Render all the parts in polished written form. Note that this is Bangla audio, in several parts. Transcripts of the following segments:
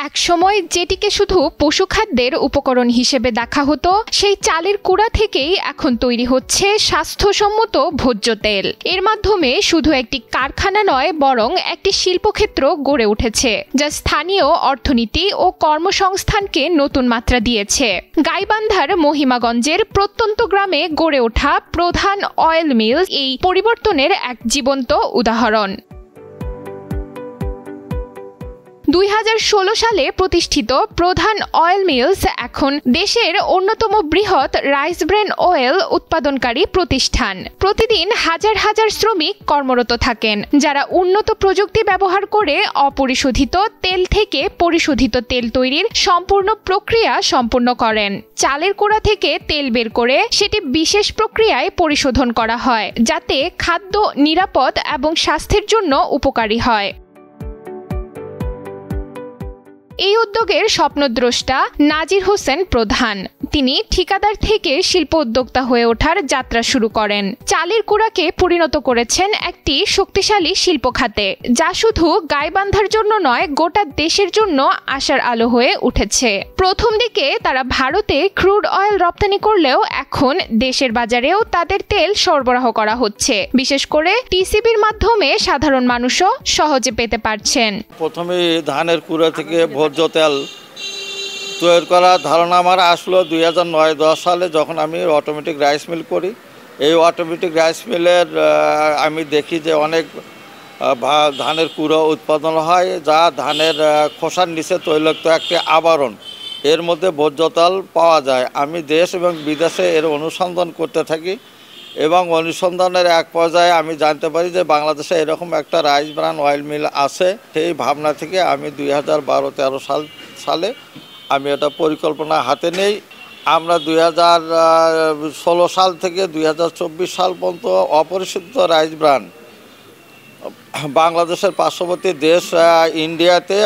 একসময় যেটিকে শুধু পশুখাদ্যের উপকরণ হিসেবে দেখা হতো, সেই চালের কুড়া থেকেই এখন তৈরি হচ্ছে স্বাস্থ্যসম্মত ভোজ্য তেল। এর মাধ্যমে শুধু একটি কারখানা নয়, বরং একটি শিল্পক্ষেত্র গড়ে উঠেছে, যা স্থানীয় অর্থনীতি ও কর্মসংস্থানকে নতুন মাত্রা দিয়েছে। গাইবান্ধার মহিমাগঞ্জের প্রত্যন্ত গ্রামে গড়ে ওঠা প্রধান অয়েল মিল এই পরিবর্তনের এক জীবন্ত উদাহরণ। 2016 সালে প্রতিষ্ঠিত প্রধান অয়েল মিলস এখন দেশের অন্যতম বৃহৎ রাইস ব্রেন অয়েল উৎপাদনকারী প্রতিষ্ঠান। প্রতিদিন হাজার হাজার শ্রমিক কর্মরত থাকেন, যারা উন্নত প্রযুক্তি ব্যবহার করে অপরিশোধিত তেল থেকে পরিশোধিত তেল তৈরির সম্পূর্ণ প্রক্রিয়া সম্পূর্ণ করেন। চালের কুড়া থেকে তেল বের করে সেটি বিশেষ প্রক্রিয়ায় পরিশোধন করা হয়, যাতে খাদ্য নিরাপদ এবং স্বাস্থ্যের জন্য উপকারী হয়। এই উদ্যোগের স্বপ্নদ্রষ্টা নাজির হোসেন প্রধান। তিনি ঠিকাদার থেকে শিল্প উদ্যোক্তা হয়ে ওঠার যাত্রা শুরু করেন। চালের কুড়াকে পরিণত করেছেন একটি শক্তিশালী শিল্প খাতে, যা শুধু গাইবান্ধার জন্য নয়, গোটা দেশের জন্য আশার আলো হয়ে উঠেছে। প্রথম দিকে তারা ভারতে ক্রুড অয়েল রপ্তানি করলেও এখন দেশের বাজারেও তাদের তেল সরবরাহ করা হচ্ছে। বিশেষ করে টিসিবির মাধ্যমে সাধারণ মানুষও সহজে পেতে পারছেন। প্রথমে ধানের কুড়া থেকে ভোজ্য তেল তৈরি করার ধারণা আমার আসলো 2009-10 সালে, যখন আমি অটোমেটিক রাইস মিল করি। এই অটোমেটিক রাইস মিলের আমি দেখি যে অনেক ধানের কুড়ো উৎপাদন হয়, যা ধানের খোসার নিচে তৈলাক্ত একটি আবরণ, এর মধ্যে ভোজ্য তেল পাওয়া যায়। আমি দেশ এবং বিদেশে এর অনুসন্ধান করতে থাকি এবং অনুসন্ধানের এক পর্যায়ে আমি জানতে পারি যে বাংলাদেশে এরকম একটা রাইস ব্রান অয়েল মিল আছে। সেই ভাবনা থেকে আমি 2012-13 সালে আমি এটা পরিকল্পনা হাতে নেই। আমরা 2016 সাল থেকে 2024 সাল পর্যন্ত অপরিশোধিত রাইস ব্রান বাংলাদেশের পার্শ্ববর্তী দেশ ইন্ডিয়াতে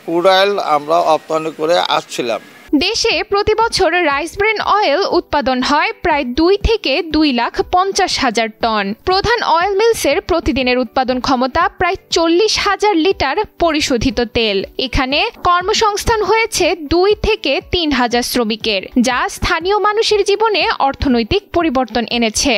ক্রুড অয়েল আমরা রপ্তানি করে আসছিলাম। দেশে প্রতি বছর রাইস ব্রেন অয়েল উৎপাদন হয় প্রায় 2 থেকে 2,50,000 টন। প্রধান অয়েল মিলসের প্রতিদিনের উৎপাদন ক্ষমতা প্রায় 40,000 লিটার পরিশোধিত তেল। এখানে কর্মসংস্থান হয়েছে 2 থেকে 3,000 শ্রমিকের, যা স্থানীয় মানুষের জীবনে অর্থনৈতিক পরিবর্তন এনেছে।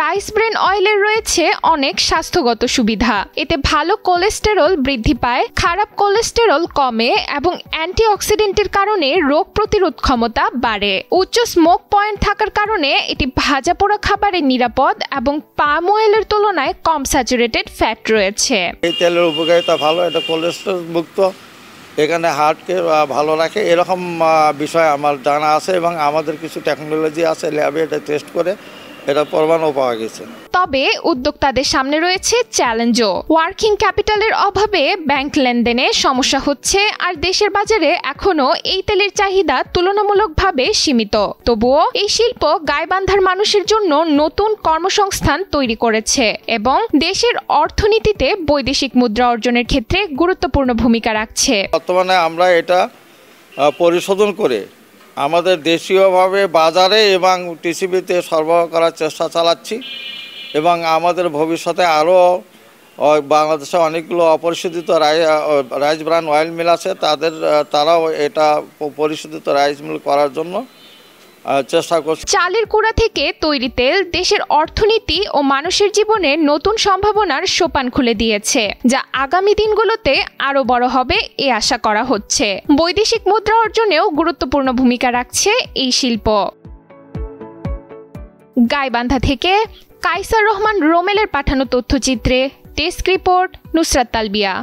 রাইস ব্রেন অয়েলের রয়েছে অনেক স্বাস্থ্যগত সুবিধা। এতে ভালো কোলেস্টেরল বৃদ্ধি পায়, খারাপ কোলেস্টেরল কমে এবং অ্যান্টিঅক্সিডেন্টের কারণে রোগ প্রতিরোধ ক্ষমতা বাড়ে। উচ্চ স্মোক পয়েন্ট থাকার কারণে এটি ভাজা পোড়া খাবারে নিরাপদ এবং পাম অয়েলের তুলনায় কম স্যাচুরেটেড ফ্যাট রয়েছে। এই তেলের উপকারিতা ভালো, এটা কোলেস্টেরল মুক্ত, এখানে হার্টকে ভালো রাখে, এরকম বিষয় আমার জানা আছে এবং আমাদের কিছু টেকনোলজি আছে ল্যাবে এটা টেস্ট করে এটা প্রমাণও পাওয়া গেছে। তবে উদ্যোক্তাদের সামনে রয়েছে চ্যালেঞ্জও। ওয়ার্কিং ক্যাপিটালের অভাবে ব্যাংক লেনদেনে সমস্যা হচ্ছে, আর দেশের বাজারে এখনো এই তেলের চাহিদা তুলনামূলকভাবে সীমিত। তবুও এই শিল্প গাইবান্ধার মানুষের জন্য নতুন কর্মসংস্থান তৈরি করেছে এবং দেশের অর্থনীতিতে বৈদেশিক মুদ্রা অর্জনের ক্ষেত্রে গুরুত্বপূর্ণ ভূমিকা রাখছে। বর্তমানে আমরা এটা পরিশোধন করে আমাদের দেশীয়ভাবে বাজারে এবং টিসিবিতে সরবরাহ করার চেষ্টা চালাচ্ছি এবং আমাদের ভবিষ্যতে আরও বাংলাদেশে অনেকগুলো অপরিশোধিত রাইস ব্রান অয়েল মিল আছে, তারাও এটা পরিশোধিত রাইস মিল করার জন্য চেষ্টা করছে। চালের কুড়া থেকে তৈরি তেল দেশের অর্থনীতি ও মানুষের জীবনে নতুন সম্ভাবনার সোপান খুলে দিয়েছে, যা আগামী দিনগুলোতে আরো বড় হবে এ আশা করা হচ্ছে। বৈদেশিক মুদ্রা অর্জনেও গুরুত্বপূর্ণ ভূমিকা রাখছে এই শিল্প। গাইবান্ধা থেকে কায়সার রহমান রোমেলের পাঠানো তথ্যচিত্রে ডেস্ক রিপোর্ট নুসরাত তালবিয়া।